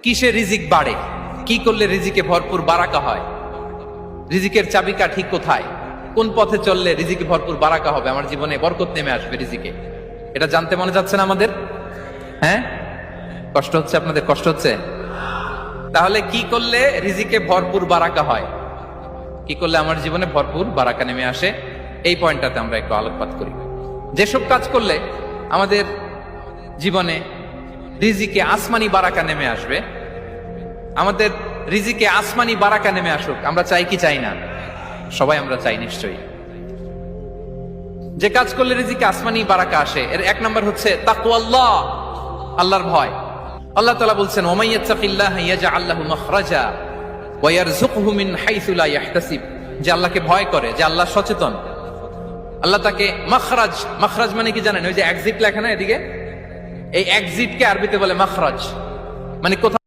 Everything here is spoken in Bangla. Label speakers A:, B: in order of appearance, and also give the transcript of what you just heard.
A: কিসে রিজিক বাড়ে, কি করলে রিজিকে ভরপুর বারাকা হয়, রিজিকের চাবিকা ঠিক কোথায়, কোন পথে চললে রিজিকে ভরপুর বারাকা হবে, আমার জীবনে বরকত নেমে আসবে রিজিকে, এটা জানতে মনে যাচ্ছে না আমাদের? হ্যাঁ, কষ্ট হচ্ছে আপনাদের? কষ্ট হচ্ছে? তাহলে কি করলে রিজিকে ভরপুর বারাকা হয়, কি করলে আমার জীবনে ভরপুর বারাকা নেমে আসে, এই পয়েন্টটাতে আমরা একটু আলোকপাত করি। যেসব কাজ করলে আমাদের জীবনে রিজিকে আসমানি বারাকা নেমে আসবে, আমাদের রিজিকে আসমানি বারাকা নেমে আসুক, আমরা চাই কি চাই না? সবাই আমরা চাই নিশ্চয়ই। যে কাজ করলে রিজিকে আসমানি বারাকা আসে, এর এক নম্বর হচ্ছে তাকওয়াল্লাহ, আল্লাহর ভয়। আল্লাহ তাআলা বলছেন, ওয়া মাইয়াত্তাকিল্লাহা ইয়াজআল লাহু মাখরাজা ওয়া ইয়ারযুকহু মিন হাইসু লা ইয়াহতাসিব। যে আল্লাহকে ভয় করে, যে আল্লাহ সচেতন, আল্লাহ তাকে মাখরাজ, মাখরাজ মানে কি জানেন? ওই যে এক্সিট লেখা না এদিকে, এই এক্সিটকে আরবিতে বলে মাখরাজ, মানে কোথাও